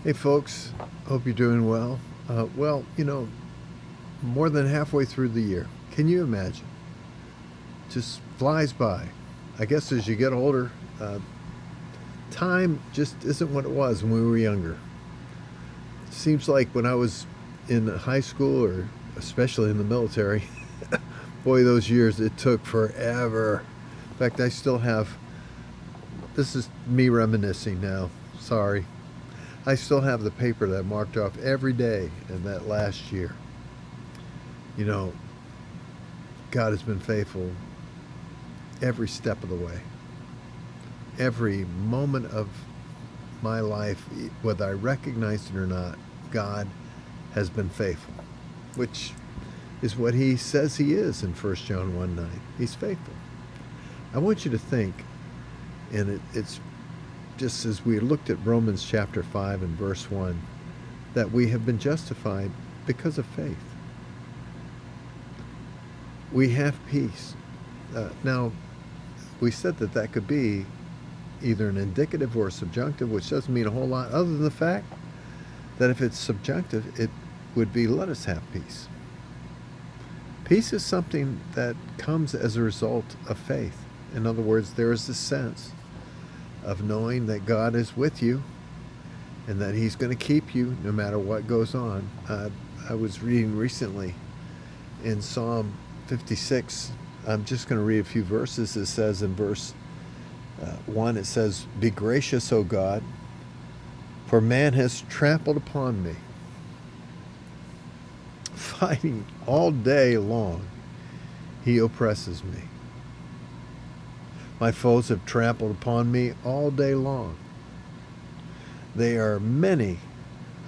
Hey, folks. Hope you're doing well. More than halfway through the year. Can you imagine? Just flies by. I guess as you get older, time just isn't what it was when we were younger. Seems like when I was in high school or especially in the military, boy, those years, it took forever. In fact, I still have, this is me reminiscing now. Sorry. I still have the paper that I marked off every day in that last year. You know, God has been faithful every step of the way. Every moment of my life, whether I recognized it or not, God has been faithful, which is what he says he is in 1 John 1:9. He's faithful. I want you to think, and it's just as we looked at Romans chapter 5 and verse 1, that we have been justified because of faith. We have peace. Now, we said that that could be either an indicative or a subjunctive, which doesn't mean a whole lot other than the fact that if it's subjunctive, it would be let us have peace. Peace is something that comes as a result of faith. In other words, there is a sense of knowing that God is with you and that he's going to keep you no matter what goes on. I was reading recently in Psalm 56. I'm just going to read a few verses. It says in verse 1, it says, "Be gracious, O God, for man has trampled upon me. Fighting all day long, he oppresses me. My foes have trampled upon me all day long. They are many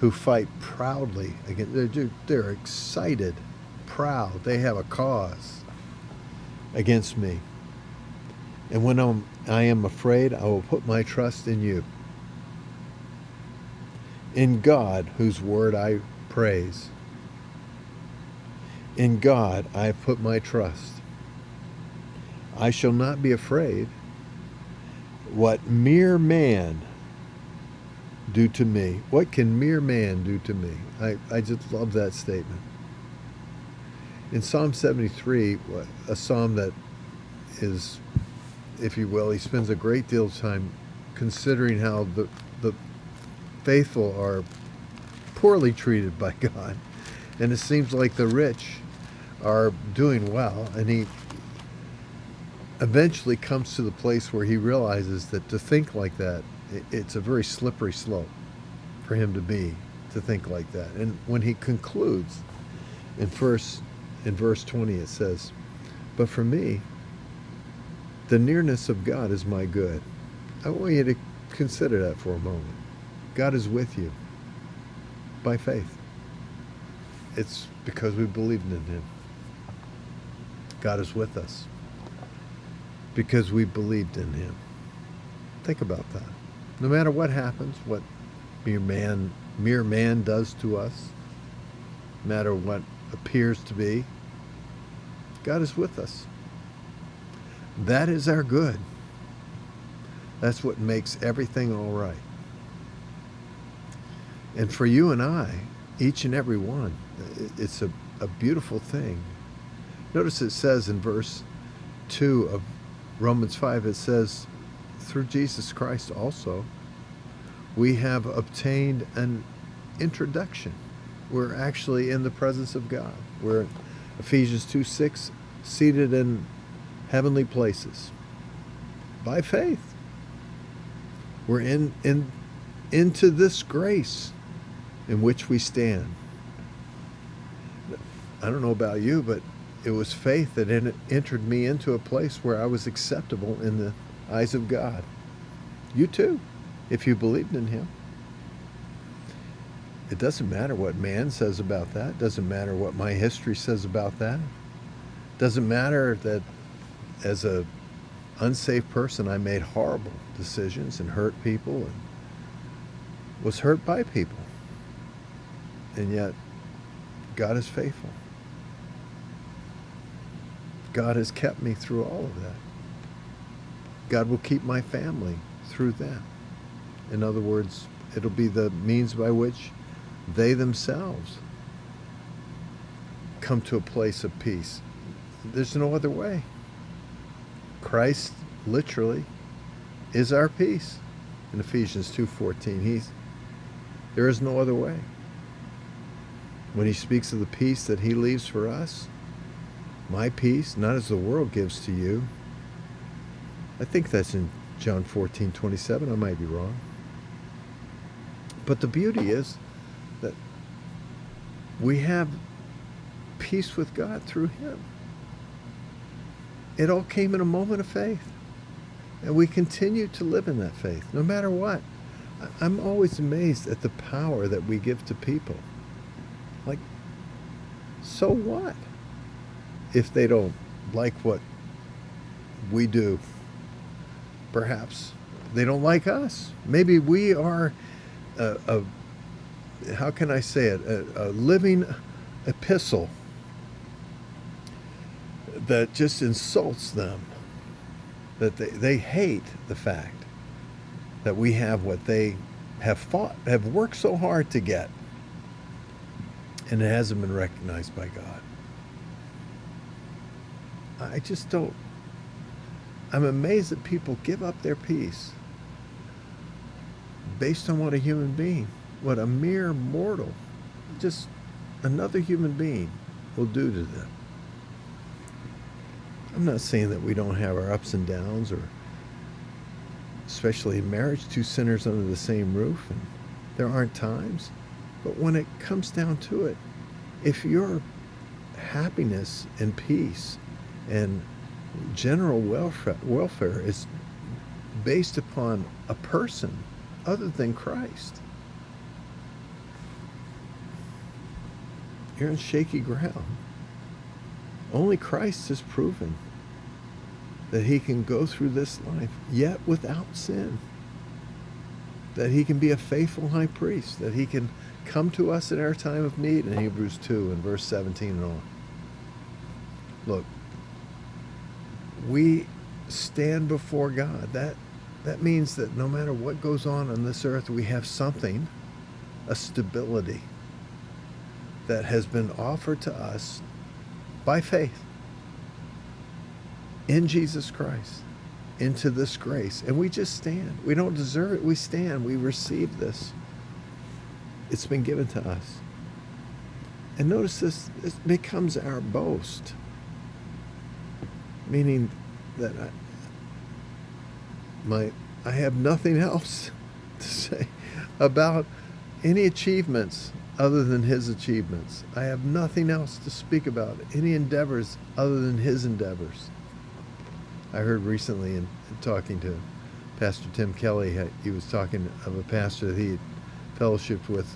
who fight proudly against. They're excited, proud. They have a cause against me. And when I am afraid, I will put my trust in you. In God, whose word I praise. In God I have put my trust. I shall not be afraid what mere man do to me. What can mere man do to me? I just love that statement. In Psalm 73, a psalm that is, if you will, he spends a great deal of time considering how the faithful are poorly treated by God. And it seems like the rich are doing well. And he eventually comes to the place where he realizes that to think like that, it's a very slippery slope for him to think like that. And when he concludes in verse 20, it says, "But for me, the nearness of God is my good." I want you to consider that for a moment. God is with you by faith. It's because we believed in him. God is with us because we believed in him. Think about that. No matter what happens, what mere man does to us, no matter what appears to be, God is with us. That is our good. That's what makes everything all right. And for you and I, each and every one, it's a beautiful thing. Notice it says in verse 2 of Romans 5, it says, through Jesus Christ also, we have obtained an introduction. We're actually in the presence of God. We're, Ephesians 2:6, seated in heavenly places by faith. We're into this grace in which we stand. I don't know about you, but it was faith that entered me into a place where I was acceptable in the eyes of God. You too, if you believed in him. It doesn't matter what man says about that. It doesn't matter what my history says about that. It doesn't matter that as a unsafe person I made horrible decisions and hurt people and was hurt by people. And yet, God is faithful. God has kept me through all of that. God will keep my family through that. In other words, It'll be the means by which they themselves come to a place of peace. There's no other way. Christ literally is our peace. In Ephesians 2:14, there is no other way. When he speaks of the peace that he leaves for us, my peace, not as the world gives to you. I think that's in John 14:27. I might be wrong. But the beauty is that we have peace with God through him. It all came in a moment of faith. And we continue to live in that faith, no matter what. I'm always amazed at the power that we give to people. Like, so what if they don't like what we do? Perhaps they don't like us. Maybe we are how can I say it, a living epistle that just insults them, that they hate the fact that we have what they have worked so hard to get, and it hasn't been recognized by God. I just don't. I'm amazed that people give up their peace based on what a human being, what a mere mortal, just another human being will do to them. I'm not saying that we don't have our ups and downs, or especially in marriage, two sinners under the same roof, and there aren't times. But when it comes down to it, if your happiness and peace and general welfare is based upon a person other than Christ, you're on shaky ground. Only Christ has proven that he can go through this life yet without sin, that he can be a faithful high priest, that he can come to us in our time of need in Hebrews 2 and verse 17 and on. Look, we stand before God. That means that no matter what goes on this earth, we have something, a stability that has been offered to us by faith in Jesus Christ, into this grace. And we just stand. We don't deserve it. We stand. We receive this. It's been given to us. And notice this becomes our boast. Meaning that I have nothing else to say about any achievements other than his achievements. I have nothing else to speak about, any endeavors other than his endeavors. I heard recently in talking to Pastor Tim Kelly, he was talking of a pastor that he had fellowshiped with,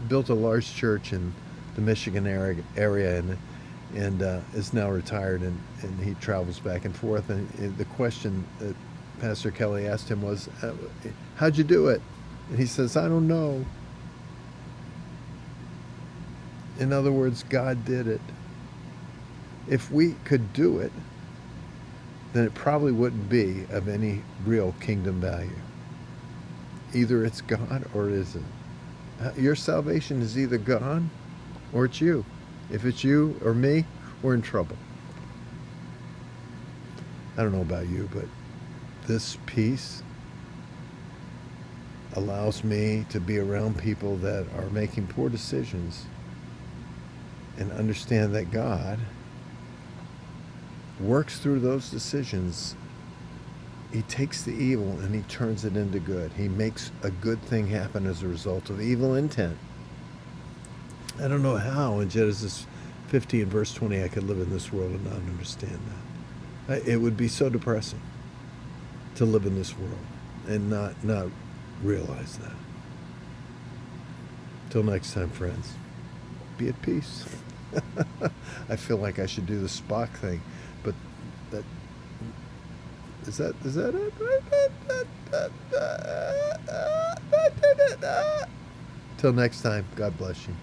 built a large church in the Michigan area, and is now retired, and he travels back and forth. And the question that Pastor Kelly asked him was, how'd you do it? And he says, I don't know. In other words, God did it. If we could do it, then it probably wouldn't be of any real kingdom value. Either it's God or it isn't. Your salvation is either gone or it's you. If it's you or me, we're in trouble. I don't know about you, but this peace allows me to be around people that are making poor decisions and understand that God works through those decisions. He takes the evil and he turns it into good. He makes a good thing happen as a result of evil intent. I don't know how in Genesis 50 and verse 20 I could live in this world and not understand that. It would be so depressing to live in this world and not realize that. Till next time, friends, be at peace. I feel like I should do the Spock thing, but that is that it? Till next time, God bless you.